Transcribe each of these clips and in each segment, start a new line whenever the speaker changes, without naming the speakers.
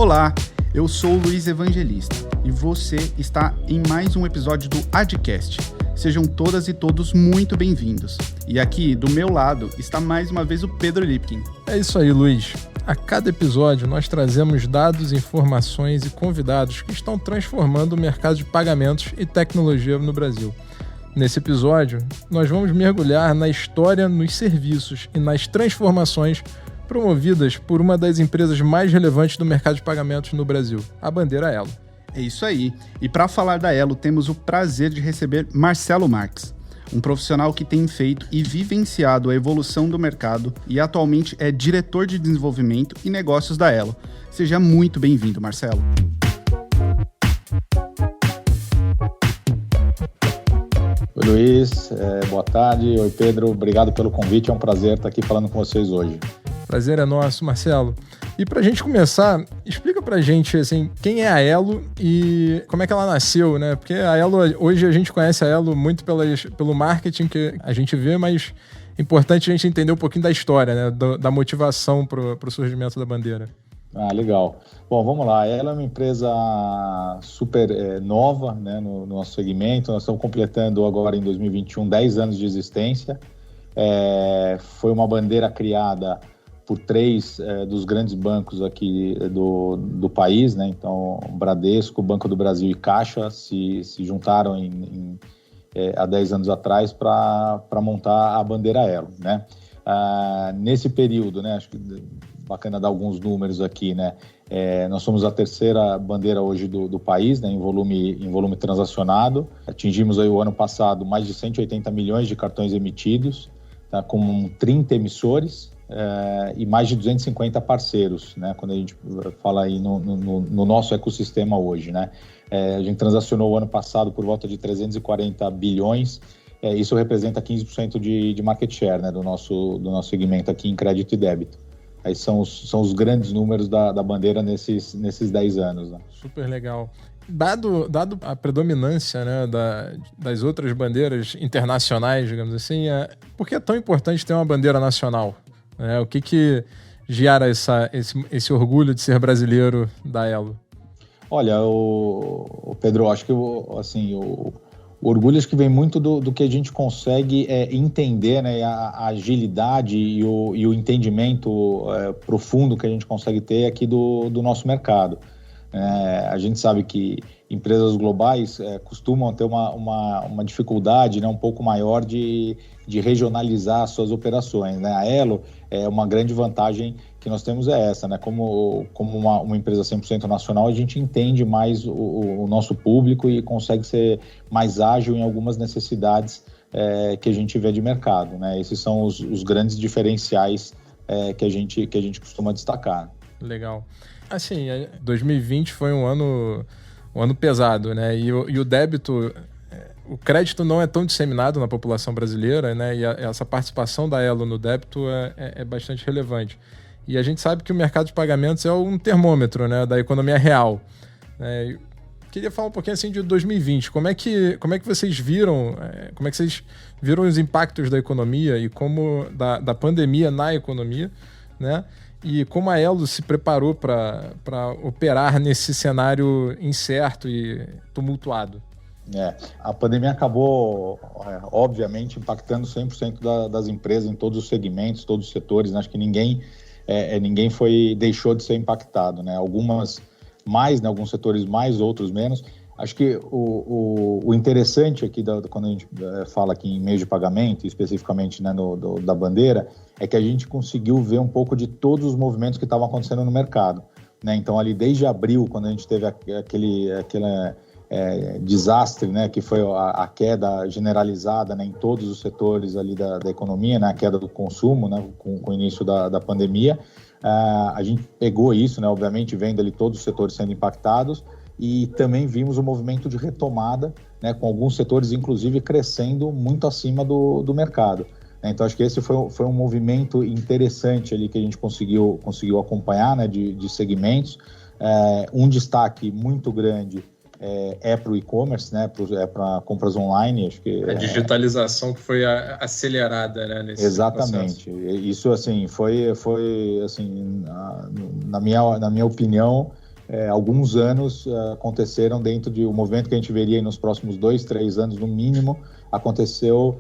Olá, eu sou o Luiz Evangelista e você está em mais um episódio do Adcast. Sejam todas e todos muito bem-vindos. E aqui, do meu lado, está mais uma vez o Pedro Lipkin.
É isso aí, Luiz. A cada episódio, nós trazemos dados, informações e convidados que estão transformando o mercado de pagamentos e tecnologia no Brasil. Nesse episódio, nós vamos mergulhar na história, nos serviços e nas transformações promovidas por uma das empresas mais relevantes do mercado de pagamentos no Brasil, a Bandeira Elo.
É isso aí. E para falar da Elo, temos o prazer de receber Marcelo Marques, um profissional que tem feito e vivenciado a evolução do mercado e atualmente é diretor de desenvolvimento e negócios da Elo. Seja muito bem-vindo, Marcelo.
Oi, Luiz. Boa tarde. Oi, Pedro. Obrigado pelo convite. É um prazer estar aqui falando com vocês hoje.
Prazer é nosso, Marcelo. E para a gente começar, explica para a gente assim, quem é a Elo e como é que ela nasceu, né? Porque a Elo, hoje a gente conhece a Elo muito pelo marketing que a gente vê, mas é importante a gente entender um pouquinho da história, né? Da motivação para o surgimento da bandeira.
Ah, legal. Bom, vamos lá. Ela é uma empresa super nova, né, no nosso segmento. Nós estamos completando agora em 2021 10 anos de existência. Foi uma bandeira criada por três dos grandes bancos aqui do país, né? Então, Bradesco, Banco do Brasil e Caixa se juntaram há 10 anos atrás para montar a Bandeira Elo, né? Nesse período, né, acho que bacana dar alguns números aqui, né? Nós somos a terceira bandeira hoje do país, né, em volume transacionado. Atingimos aí o ano passado mais de 180 milhões de cartões emitidos, tá, com 30 emissores. E mais de 250 parceiros, né? Quando a gente fala aí no nosso ecossistema hoje, né? A gente transacionou o ano passado por volta de 340 bilhões, isso representa 15% de market share, né? do nosso segmento aqui em crédito e débito. Aí são os grandes números da bandeira nesses 10 anos. Né?
Super legal. Dado a predominância, né, das outras bandeiras internacionais, digamos assim, por que é tão importante ter uma bandeira nacional? O que gera esse orgulho de ser brasileiro da Elo?
Olha, o Pedro, acho que o orgulho acho que vem muito do que a gente consegue entender, né, a agilidade e o entendimento profundo que a gente consegue ter aqui do nosso mercado. A gente sabe que empresas globais costumam ter uma dificuldade, né, um pouco maior de regionalizar suas operações, né? A Elo, uma grande vantagem que nós temos essa, né? Como uma empresa 100% nacional, a gente entende mais o nosso público e consegue ser mais ágil em algumas necessidades que a gente vê de mercado, né? Esses são os grandes diferenciais que a gente costuma destacar.
Legal. Assim, 2020 foi um ano pesado, né? E o débito, o crédito não é tão disseminado na população brasileira, né? E essa participação da Elo no débito é bastante relevante. E a gente sabe que o mercado de pagamentos é um termômetro, né, da economia real. Queria falar um pouquinho assim de 2020. Como é que vocês viram? Como é que vocês viram os impactos da economia e como da pandemia na economia, né? E como a Elo se preparou para operar nesse cenário incerto e tumultuado?
A pandemia acabou, obviamente, impactando 100% das empresas em todos os segmentos, todos os setores, né? Acho que ninguém deixou de ser impactado, né? Algumas mais, né? Alguns setores mais, outros menos. Acho que o interessante aqui, quando a gente fala aqui em meio de pagamento, especificamente, né, da bandeira, é que a gente conseguiu ver um pouco de todos os movimentos que estavam acontecendo no mercado, né? Então, ali desde abril, quando a gente teve aquele desastre, né, que foi a queda generalizada, né, em todos os setores ali da economia, né, a queda do consumo, né, com o início da pandemia, a gente pegou isso, né, obviamente vendo ali todos os setores sendo impactados, e também vimos o movimento de retomada, né, com alguns setores, inclusive, crescendo muito acima do mercado. Então, acho que esse foi um movimento interessante ali que a gente conseguiu acompanhar, né, de segmentos. Um destaque muito grande para o e-commerce, né, para compras online. Acho que
a digitalização que foi acelerada, né, nesse
exatamente. Processo. Isso, assim, foi assim, na minha opinião, alguns anos aconteceram dentro de um movimento que a gente veria nos próximos 2, 3 anos, no mínimo, aconteceu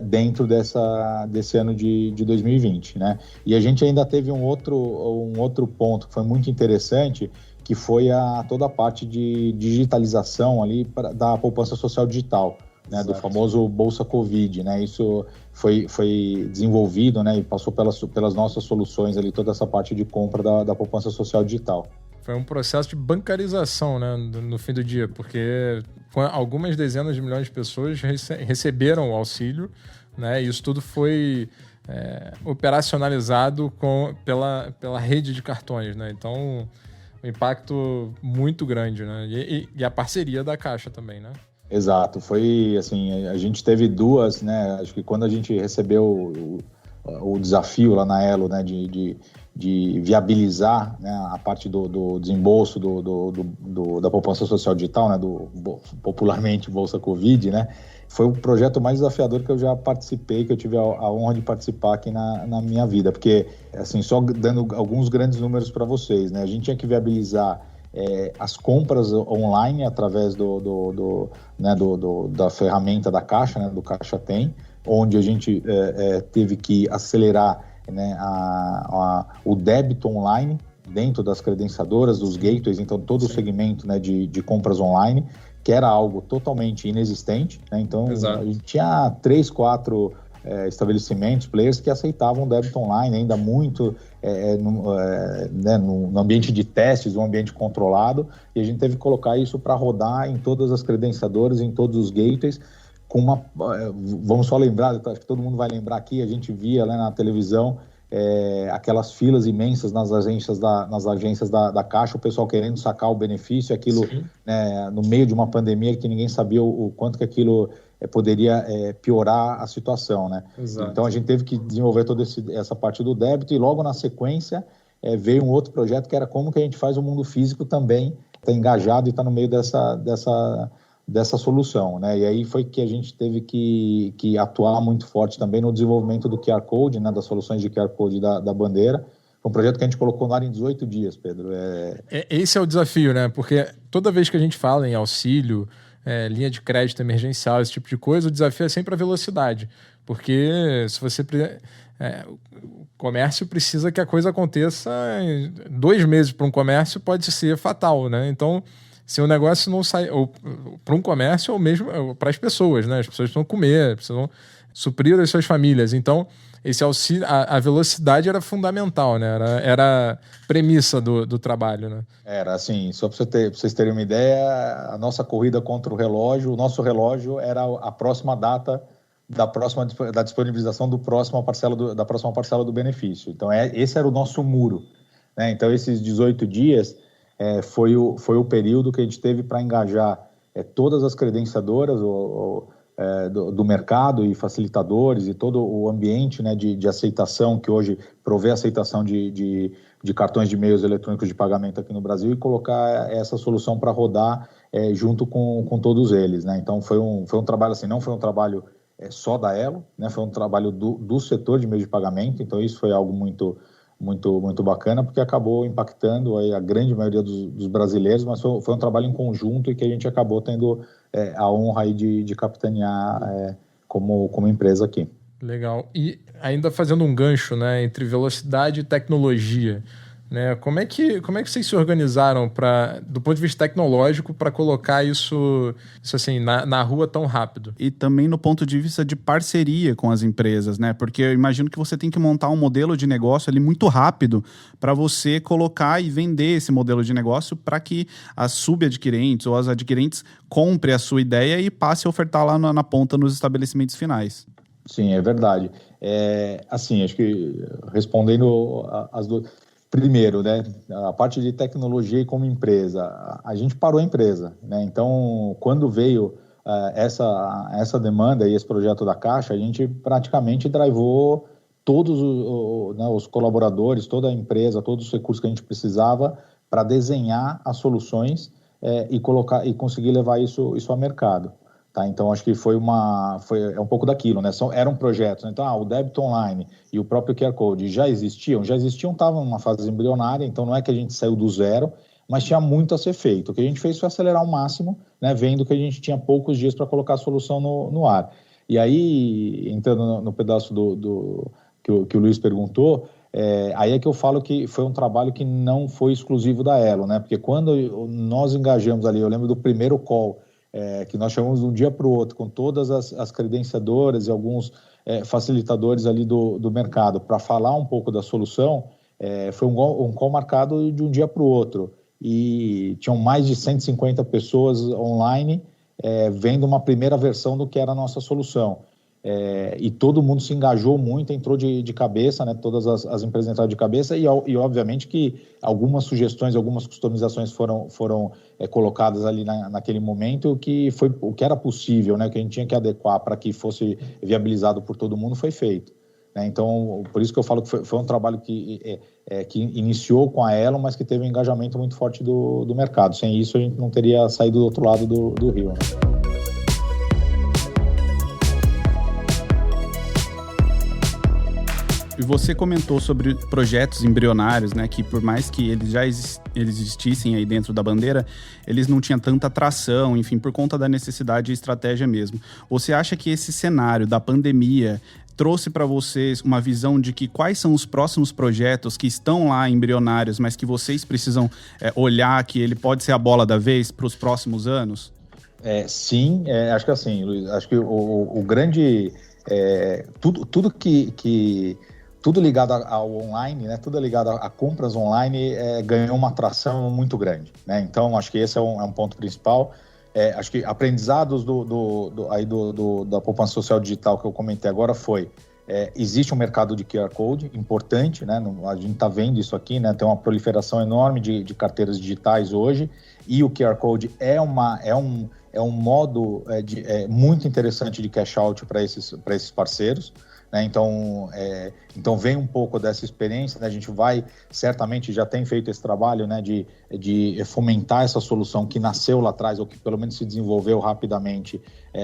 dentro desse ano de 2020, né? E a gente ainda teve um outro ponto que foi muito interessante, que foi toda a parte de digitalização ali da poupança social digital, né, do famoso Bolsa Covid, né? Isso foi desenvolvido, né, e passou pelas nossas soluções ali, toda essa parte de compra da poupança social digital.
Foi um processo de bancarização, né, no fim do dia, porque algumas dezenas de milhões de pessoas receberam o auxílio, né, e isso tudo foi operacionalizado pela rede de cartões, né? Então, um impacto muito grande, né? E a parceria da Caixa também, né?
Exato, foi assim, a gente teve duas, né, acho que quando a gente recebeu o desafio lá na Elo, né, de viabilizar, né, a parte do desembolso da poupança social digital, né, popularmente Bolsa Covid, né, foi o projeto mais desafiador que eu já participei, que eu tive a honra de participar aqui na minha vida, porque, assim, só dando alguns grandes números para vocês, né, a gente tinha que viabilizar as compras online através da ferramenta da Caixa, né, do Caixa Tem, onde a gente teve que acelerar, né, o débito online dentro das credenciadoras, dos gateways, então todo o segmento, né, de compras online, que era algo totalmente inexistente, né? Então
Exato.
A gente tinha 3, 4 estabelecimentos, players que aceitavam débito online, ainda muito no ambiente de testes, um ambiente controlado, e a gente teve que colocar isso para rodar em todas as credenciadoras, em todos os gateways, vamos só lembrar, acho que todo mundo vai lembrar aqui, a gente via lá na televisão aquelas filas imensas nas agências da Caixa, o pessoal querendo sacar o benefício, aquilo, né, no meio de uma pandemia que ninguém sabia o quanto que aquilo poderia piorar a situação, né?
Exato.
Então a gente teve que desenvolver toda essa parte do débito, e logo na sequência veio um outro projeto que era como que a gente faz o mundo físico também estar engajado e estar no meio dessa solução, né? E aí foi que a gente teve que atuar muito forte também no desenvolvimento do QR Code, né, das soluções de QR Code da bandeira. Foi um projeto que a gente colocou no ar em 18 dias, Pedro.
Esse é o desafio, né? Porque toda vez que a gente fala em auxílio, linha de crédito emergencial, esse tipo de coisa, o desafio é sempre a velocidade. Porque se você... o comércio precisa que a coisa aconteça em 2 meses para um comércio pode ser fatal, né? Então, se o negócio não sai... para um comércio ou mesmo para as pessoas, né? As pessoas precisam comer, precisam suprir as suas famílias. Então, esse auxílio, a velocidade era fundamental, né? Era premissa do trabalho, né?
Era assim, só para vocês terem uma ideia, a nossa corrida contra o relógio, o nosso relógio era a próxima data da disponibilização da próxima parcela do benefício. Então, esse era o nosso muro, né? Então, esses 18 dias foi o período que a gente teve para engajar todas as credenciadoras do mercado e facilitadores e todo o ambiente, né, de aceitação, que hoje provê aceitação de cartões de meios eletrônicos de pagamento aqui no Brasil, e colocar essa solução para rodar junto com todos eles, né? Então foi um trabalho assim, não foi um trabalho só da Elo, né? Foi um trabalho do setor de meios de pagamento, então isso foi algo muito, muito, muito bacana, porque acabou impactando aí a grande maioria dos brasileiros, mas foi um trabalho em conjunto e que a gente acabou tendo a honra aí de capitanear como empresa aqui.
Legal. E ainda fazendo um gancho, né, entre velocidade e tecnologia, né? Como é que vocês se organizaram do ponto de vista tecnológico para colocar isso assim, na rua tão rápido?
E também no ponto de vista de parceria com as empresas, né? Porque eu imagino que você tem que montar um modelo de negócio ali muito rápido para você colocar e vender esse modelo de negócio para que as subadquirentes ou as adquirentes comprem a sua ideia e passe a ofertar lá na ponta nos estabelecimentos finais.
Sim, é verdade. Assim, acho que respondendo as duas... Primeiro, né, a parte de tecnologia e como empresa, a gente parou a empresa, né? Então, quando veio essa demanda e esse projeto da Caixa, a gente praticamente drivou todos os colaboradores, toda a empresa, todos os recursos que a gente precisava para desenhar as soluções e conseguir levar isso ao mercado. Tá, então, acho que foi um pouco daquilo, né? Eram projetos, né? Então, o débito online e o próprio QR Code já existiam, estavam numa fase embrionária, então não é que a gente saiu do zero, mas tinha muito a ser feito. O que a gente fez foi acelerar ao máximo, né, vendo que a gente tinha poucos dias para colocar a solução no ar. E aí, entrando no pedaço que o Luiz perguntou, aí é que eu falo que foi um trabalho que não foi exclusivo da Elo, né? Porque quando nós engajamos ali, eu lembro do primeiro call, que nós chamamos de um dia para o outro, com todas as credenciadoras e alguns facilitadores ali do mercado, para falar um pouco da solução, foi um call marcado de um dia para o outro. E tinham mais de 150 pessoas online vendo uma primeira versão do que era a nossa solução. E todo mundo se engajou muito, entrou de cabeça, né? Todas as empresas entraram de cabeça e obviamente que algumas sugestões, algumas customizações foram colocadas ali naquele momento, o que era possível, né? O que a gente tinha que adequar para que fosse viabilizado por todo mundo foi feito. Né? Então, por isso que eu falo que foi um trabalho que iniciou com a Elo, mas que teve um engajamento muito forte do mercado. Sem isso, a gente não teria saído do outro lado do rio, né?
E você comentou sobre projetos embrionários, né, que por mais que eles já existissem aí dentro da bandeira, eles não tinham tanta atração, enfim, por conta da necessidade e estratégia mesmo. Você acha que esse cenário da pandemia trouxe para vocês uma visão de que quais são os próximos projetos que estão lá embrionários, mas que vocês precisam olhar que ele pode ser a bola da vez para os próximos anos?
Sim, acho que assim, Luiz, acho que o grande... Tudo ligado ao online, né? Tudo ligado a compras online ganhou uma atração muito grande, né? Então, acho que esse é um ponto principal. Acho que aprendizados da poupança social digital que eu comentei agora existe um mercado de QR Code importante, né? A gente está vendo isso aqui, né? Tem uma proliferação enorme de carteiras digitais hoje e o QR Code é um modo muito interessante de cash out para esses parceiros. Né? Então vem um pouco dessa experiência, né? A gente certamente já tem feito esse trabalho, né, de fomentar essa solução que nasceu lá atrás, ou que pelo menos se desenvolveu rapidamente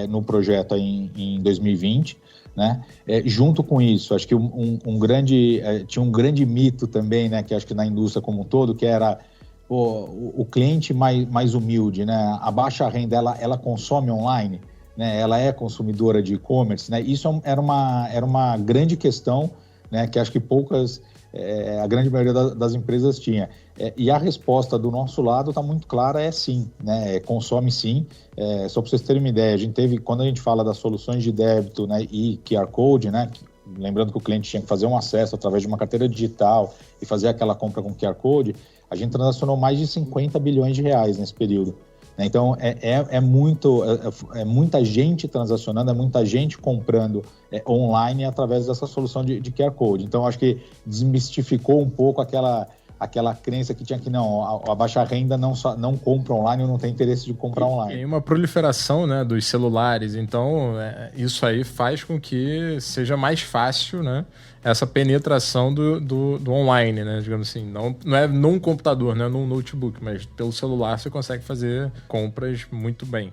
no projeto em 2020. Né? Junto com isso, acho que tinha um grande mito também, né, que acho que na indústria como um todo, que era o cliente mais humilde, né? A baixa renda, ela consome online, né? Ela é consumidora de e-commerce, né? Isso era uma grande questão, né? Que acho que a grande maioria das empresas tinha. E a resposta do nosso lado está muito clara, sim, né? Consome sim. Só para vocês terem uma ideia, quando a gente fala das soluções de débito, né, e QR Code, né? Lembrando que o cliente tinha que fazer um acesso através de uma carteira digital e fazer aquela compra com QR Code, a gente transacionou mais de 50 bilhões de reais nesse período. Então, muita gente transacionando, muita gente comprando online através dessa solução de QR Code. Então, acho que desmistificou um pouco aquela crença que tinha que a baixa renda não compra online ou não tem interesse de comprar online.
Tem uma proliferação, né, dos celulares, então isso aí faz com que seja mais fácil, né, essa penetração do online, né, digamos assim. Não é num computador, não é num notebook, mas pelo celular você consegue fazer compras muito bem.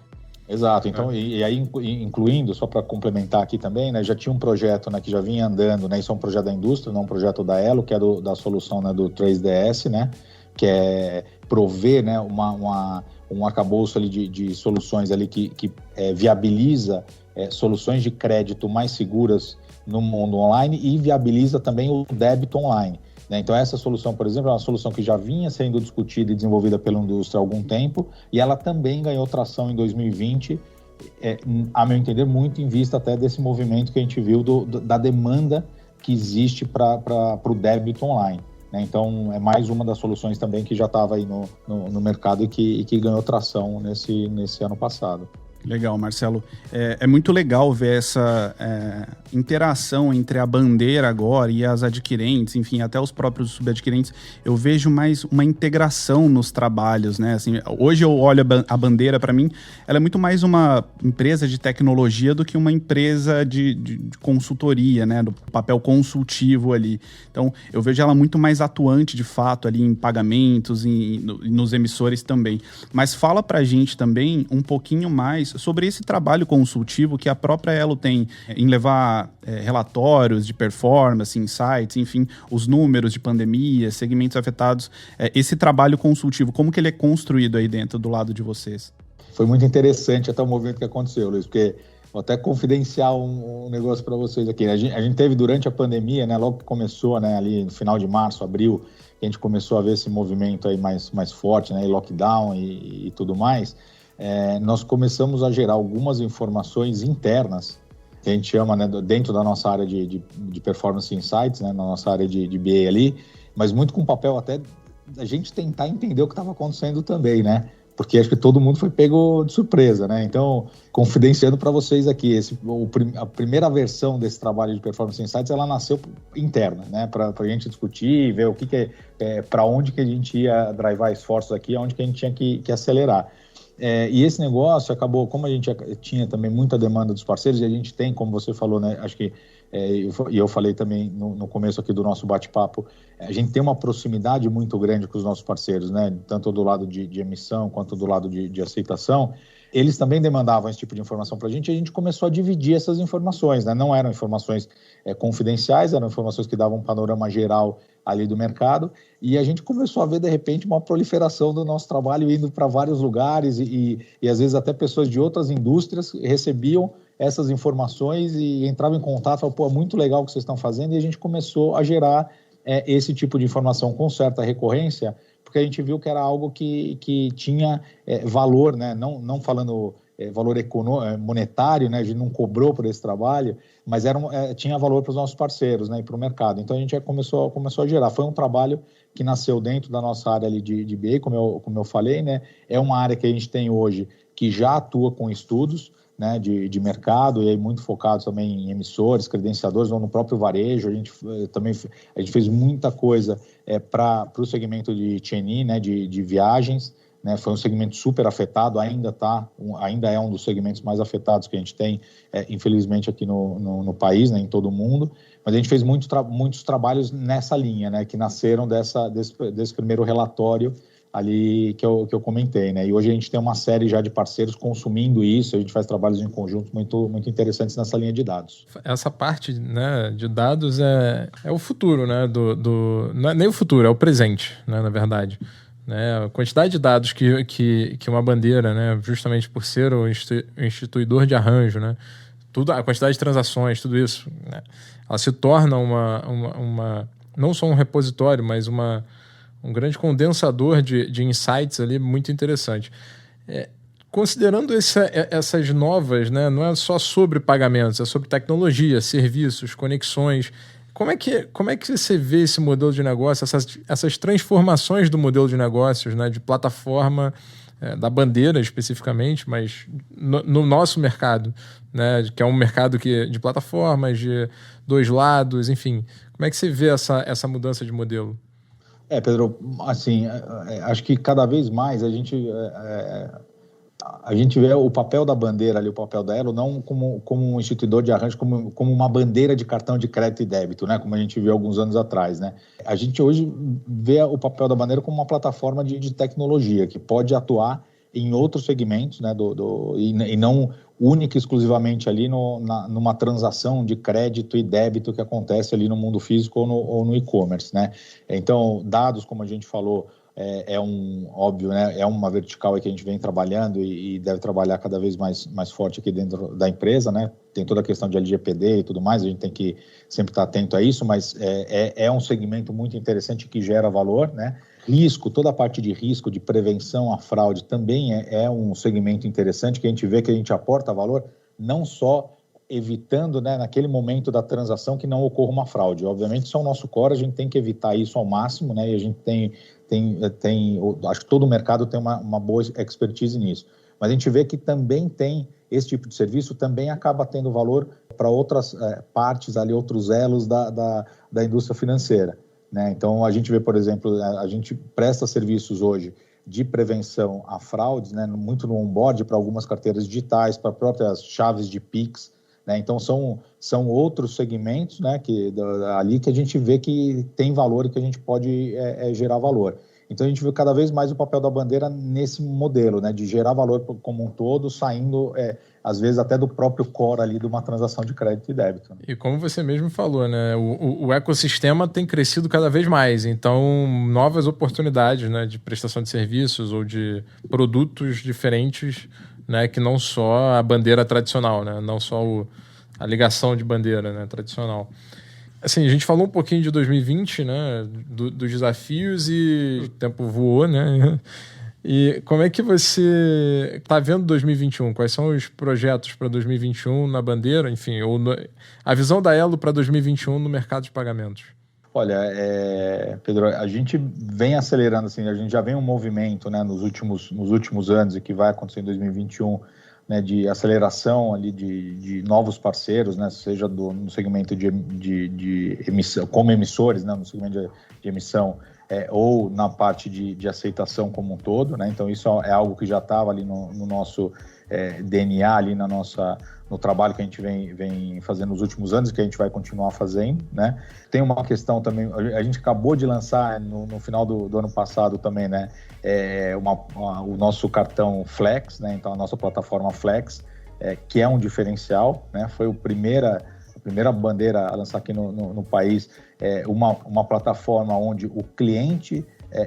Exato, então, e aí incluindo, só para complementar aqui também, né, já tinha um projeto, né, que já vinha andando, né, isso é um projeto da indústria, não um projeto da Elo, que é da solução, né, do 3DS, né, que é prover, né, um arcabouço ali de soluções ali que viabiliza soluções de crédito mais seguras no mundo online e viabiliza também o débito online. Então, essa solução, por exemplo, é uma solução que já vinha sendo discutida e desenvolvida pela indústria há algum tempo e ela também ganhou tração em 2020, a meu entender, muito em vista até desse movimento que a gente viu da demanda que existe para o débito online. Então, é mais uma das soluções também que já estava aí no mercado e que ganhou tração nesse ano passado.
Legal, Marcelo. É muito legal ver essa interação entre a bandeira agora e as adquirentes, enfim, até os próprios subadquirentes. Eu vejo mais uma integração nos trabalhos, né? Assim, hoje eu olho a bandeira, para mim, ela é muito mais uma empresa de tecnologia do que uma empresa de consultoria, né? Do papel consultivo ali. Então, eu vejo ela muito mais atuante, de fato, ali em pagamentos e nos emissores também. Mas fala pra gente também um pouquinho mais sobre esse trabalho consultivo que a própria Elo tem em levar relatórios de performance, insights, enfim, os números de pandemia, segmentos afetados. Esse trabalho consultivo, como que ele é construído aí dentro do lado de vocês?
Foi muito interessante até o movimento que aconteceu, Luiz, porque vou até confidenciar um negócio para vocês aqui. A gente teve durante a pandemia, né, logo que começou, né, ali no final de março, abril, que a gente começou a ver esse movimento aí mais forte, né, lockdown e tudo mais, nós começamos a gerar algumas informações internas, que a gente chama, né, dentro da nossa área de Performance Insights, né, na nossa área de BA ali, mas muito com o papel até da gente tentar entender o que estava acontecendo também, né? Porque acho que todo mundo foi pego de surpresa, né? Então, confidenciando para vocês aqui, a primeira versão desse trabalho de Performance Insights, ela nasceu interna, né? Para a gente discutir, ver o que para onde que a gente ia drivar esforços aqui, onde que a gente tinha que acelerar. E esse negócio acabou, como a gente tinha também muita demanda dos parceiros, e a gente tem, como você falou, né? Acho que, e eu falei também no começo aqui do nosso bate-papo, a gente tem uma proximidade muito grande com os nossos parceiros, né? Tanto do lado de emissão quanto do lado de aceitação. Eles também demandavam esse tipo de informação para a gente começou a dividir essas informações, né? Não eram informações confidenciais, eram informações que davam um panorama geral ali do mercado, e a gente começou a ver, de repente, uma proliferação do nosso trabalho indo para vários lugares e às vezes até pessoas de outras indústrias recebiam essas informações e entravam em contato, falavam, pô, é muito legal o que vocês estão fazendo, e a gente começou a gerar esse tipo de informação com certa recorrência, porque a gente viu que era algo que tinha valor, né? Não falando valor monetário, né? A gente não cobrou por esse trabalho, mas tinha valor para os nossos parceiros, né? E para o mercado. Então a gente começou a gerar. Foi um trabalho que nasceu dentro da nossa área ali de BA, como eu falei, né? É uma área que a gente tem hoje que já atua com estudos, né, de mercado, e aí muito focado também em emissores, credenciadores, ou no próprio varejo. A gente fez muita coisa para o segmento de T&E, né, de viagens, né, foi um segmento super afetado, ainda é um dos segmentos mais afetados que a gente tem, infelizmente, aqui no país, né, em todo o mundo, mas a gente fez muitos trabalhos nessa linha, né, que nasceram desse primeiro relatório ali que eu comentei, né? E hoje a gente tem uma série já de parceiros consumindo isso, a gente faz trabalhos em conjunto muito, muito interessantes nessa linha de dados.
Essa parte, né, de dados é o futuro, né? Não é nem o futuro, é o presente, né, na verdade. Né? A quantidade de dados que uma bandeira, né, justamente por ser o instituidor de arranjo, né, a quantidade de transações, tudo isso, né, ela se torna não só um repositório, mas um grande condensador de insights ali muito interessante. Considerando essas novas, né, não é só sobre pagamentos, é sobre tecnologia, serviços, conexões. Como é que você vê esse modelo de negócio, essas transformações do modelo de negócios, né, de plataforma, da bandeira especificamente, mas no nosso mercado, né, que é um mercado de plataformas, de dois lados, enfim. Como é que você vê essa mudança de modelo?
Pedro, assim, acho que cada vez mais a gente vê o papel da bandeira ali, o papel da Elo, não como um instituidor de arranjo, como uma bandeira de cartão de crédito e débito, né? Como a gente viu alguns anos atrás, né? A gente hoje vê o papel da bandeira como uma plataforma de tecnologia que pode atuar em outros segmentos, né? E não única e exclusivamente ali numa transação de crédito e débito que acontece ali no mundo físico ou no e-commerce, né? Então, dados, como a gente falou, óbvio, né? É uma vertical que a gente vem trabalhando e deve trabalhar cada vez mais forte aqui dentro da empresa, né? Tem toda a questão de LGPD e tudo mais, a gente tem que sempre estar atento a isso, mas é um segmento muito interessante que gera valor, né? Risco, toda a parte de risco, de prevenção à fraude também é um segmento interessante que a gente vê que a gente aporta valor, não só evitando, né, naquele momento da transação que não ocorra uma fraude. Obviamente, isso é o nosso core, a gente tem que evitar isso ao máximo, né, e a gente acho que todo o mercado tem uma boa expertise nisso. Mas a gente vê que também tem esse tipo de serviço, também acaba tendo valor para outras partes ali, outros elos da indústria financeira. Né? Então, a gente vê, por exemplo, a gente presta serviços hoje de prevenção a fraudes, né? Muito no onboard para algumas carteiras digitais, para próprias chaves de Pix. Né? Então, são outros segmentos, né? Ali que a gente vê que tem valor e que a gente pode gerar valor. Então a gente viu cada vez mais o papel da bandeira nesse modelo, né, de gerar valor como um todo, saindo às vezes até do próprio core ali de uma transação de crédito e débito.
E como você mesmo falou, né, o ecossistema tem crescido cada vez mais, então novas oportunidades, né, de prestação de serviços ou de produtos diferentes, né, que não só a bandeira tradicional, né, não só a ligação de bandeira, né, tradicional. Assim, a gente falou um pouquinho de 2020, né, dos desafios e o tempo voou, né? E como é que você está vendo 2021? Quais são os projetos para 2021 na bandeira, enfim, a visão da Elo para 2021 no mercado de pagamentos?
Olha, Pedro, a gente vem acelerando, assim, a gente já vem um movimento, né, nos últimos anos e que vai acontecer em 2021, né, de aceleração ali de novos parceiros, né, seja no segmento de emissão, como emissores, né, no segmento de emissão, ou na parte de aceitação como um todo, né, então isso é algo que já estava ali no nosso DNA, ali no trabalho que a gente vem fazendo nos últimos anos e que a gente vai continuar fazendo, né. Tem uma questão também, a gente acabou de lançar no final do ano passado também, né, o nosso cartão Flex, né, então a nossa plataforma Flex, que é um diferencial, né, foi a primeira bandeira a lançar aqui no país, uma plataforma onde o cliente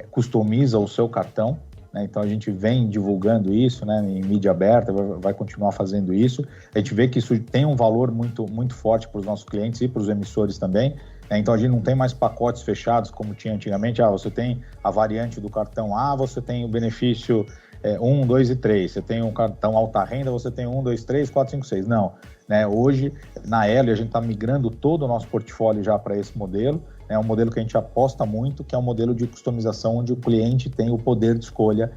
customiza o seu cartão, né, então a gente vem divulgando isso, né, em mídia aberta, vai continuar fazendo isso. A gente vê que isso tem um valor muito, muito forte para os nossos clientes e para os emissores também. Então a gente não tem mais pacotes fechados como tinha antigamente. Você tem a variante do cartão A, você tem o benefício 1, 2 e 3. Você tem um cartão alta renda, você tem 1, 2, 3, 4, 5, 6. Não, né? Hoje na Elo a gente está migrando todo o nosso portfólio já para esse modelo. É um modelo que a gente aposta muito, que é um modelo de customização onde o cliente tem o poder de escolha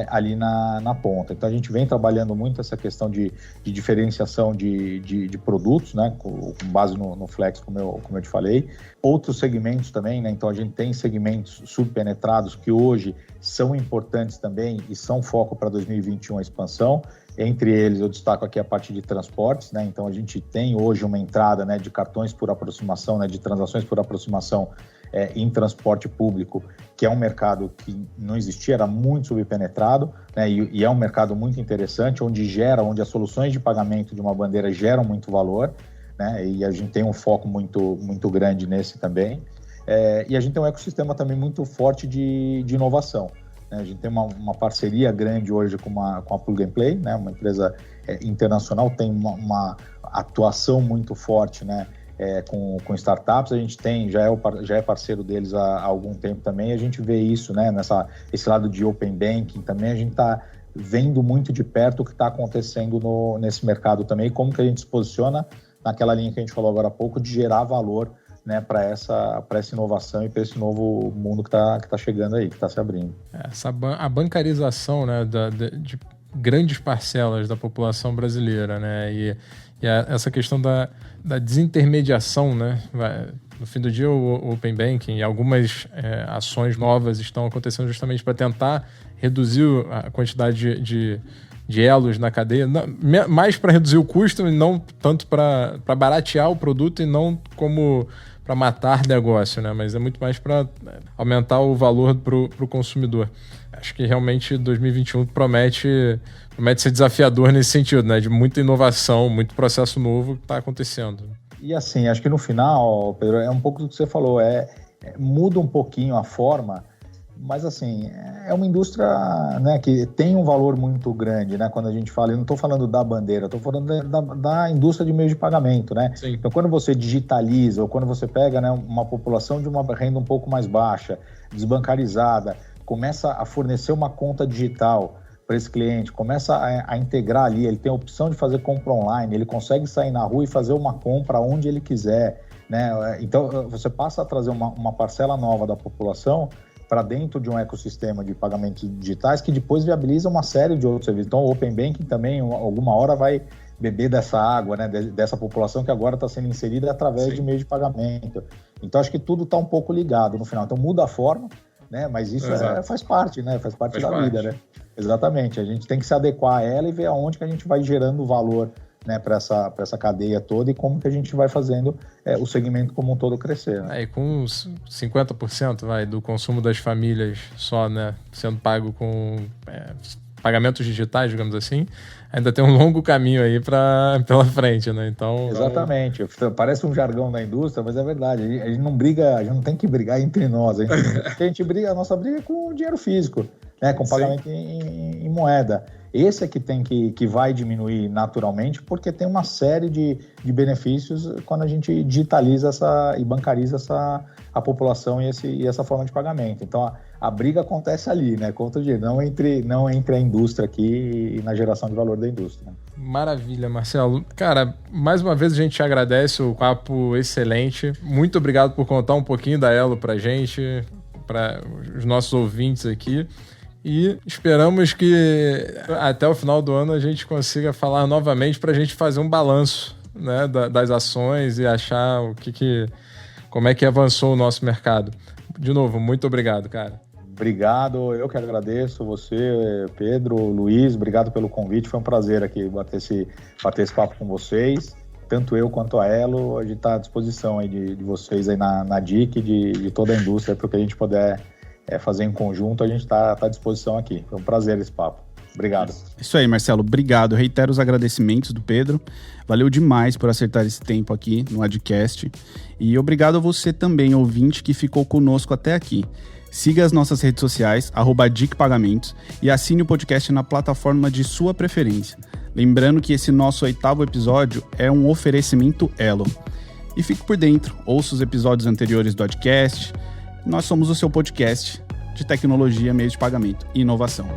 ali na ponta. Então a gente vem trabalhando muito essa questão de diferenciação de produtos, né, com base no Flex, como eu te falei. Outros segmentos também, né, então a gente tem segmentos subpenetrados que hoje são importantes também e são foco para 2021 a expansão. Entre eles eu destaco aqui a parte de transportes, né, então a gente tem hoje uma entrada, né, de cartões por aproximação, né, de transações por aproximação em transporte público, que é um mercado que não existia, era muito subpenetrado, né, e é um mercado muito interessante, onde as soluções de pagamento de uma bandeira geram muito valor, né, e a gente tem um foco muito, muito grande nesse também, e a gente tem um ecossistema também muito forte de inovação. Né, a gente tem uma parceria grande hoje com a Plug and Play, né, uma empresa internacional, tem uma atuação muito forte, né, com startups. A gente já é parceiro deles há algum tempo também, e a gente vê isso, né, esse lado de Open Banking também, a gente está vendo muito de perto o que está acontecendo nesse mercado também, e como que a gente se posiciona naquela linha que a gente falou agora há pouco, de gerar valor, né, para essa inovação e para esse novo mundo que tá chegando aí, que está se abrindo.
A bancarização, né, de grandes parcelas da população brasileira, né, e essa questão da desintermediação, né? No fim do dia, o Open Banking e algumas ações novas estão acontecendo justamente para tentar reduzir a quantidade de elos na cadeia, mais para reduzir o custo e não tanto para baratear o produto e não como para matar negócio, né? Mas é muito mais para aumentar o valor para o consumidor. Acho que realmente 2021 promete ser desafiador nesse sentido, né? De muita inovação, muito processo novo que está acontecendo.
E assim, acho que no final, Pedro, é um pouco do que você falou, muda um pouquinho a forma, mas assim, é uma indústria, né, que tem um valor muito grande, né? Quando a gente fala, eu não estou falando da bandeira, estou falando da indústria de meios de pagamento, né? Sim. Então, quando você digitaliza ou quando você pega, né, uma população de uma renda um pouco mais baixa, desbancarizada, começa a fornecer uma conta digital para esse cliente, começa a integrar ali, ele tem a opção de fazer compra online, ele consegue sair na rua e fazer uma compra onde ele quiser, né? Então, você passa a trazer uma parcela nova da população para dentro de um ecossistema de pagamentos digitais que depois viabiliza uma série de outros serviços. Então, o Open Banking também, alguma hora, vai beber dessa água, né, dessa população que agora está sendo inserida através Sim. de meio de pagamento. Então, acho que tudo está um pouco ligado no final. Então, muda a forma, né, mas isso faz parte, né, faz parte da vida, né? Exatamente. A gente tem que se adequar a ela e ver aonde que a gente vai gerando valor, né, para essa cadeia toda e como que a gente vai fazendo o segmento como um todo crescer. Né?
E com 50% do consumo das famílias só, né, sendo pago com pagamentos digitais, digamos assim, ainda tem um longo caminho aí pela frente, né? Então,
exatamente. Parece um jargão da indústria, mas é verdade. A gente não briga, a gente não tem que brigar entre nós. A nossa briga é com o dinheiro físico, né? Com pagamento em moeda. Esse é que vai diminuir naturalmente, porque tem uma série de benefícios quando a gente digitaliza e bancariza a população e essa forma de pagamento. Então, a briga acontece ali, né? Contra o dinheiro, não entre a indústria aqui e na geração de valor da indústria.
Maravilha, Marcelo. Cara, mais uma vez a gente te agradece, o papo excelente. Muito obrigado por contar um pouquinho da Elo pra gente, para os nossos ouvintes aqui. E esperamos que até o final do ano a gente consiga falar novamente para a gente fazer um balanço, né, das ações e achar como é que avançou o nosso mercado. De novo, muito obrigado, cara.
Obrigado, eu que agradeço você, Pedro, Luiz, obrigado pelo convite, foi um prazer aqui bater esse papo com vocês. Tanto eu quanto a Elo, a gente está à disposição aí de vocês aí na DIC, de toda a indústria, para o que a gente puder fazer em conjunto, a gente está à disposição aqui. Foi um prazer esse papo. Obrigado.
Isso aí, Marcelo. Obrigado. Reitero os agradecimentos do Pedro. Valeu demais por acertar esse tempo aqui no Adcast. E obrigado a você também, ouvinte, que ficou conosco até aqui. Siga as nossas redes sociais, @DICPagamentos, e assine o podcast na plataforma de sua preferência. Lembrando que esse nosso 8º episódio é um oferecimento Elo. E fique por dentro, ouça os episódios anteriores do Adcast. Nós somos o seu podcast de tecnologia, meios de pagamento e inovação.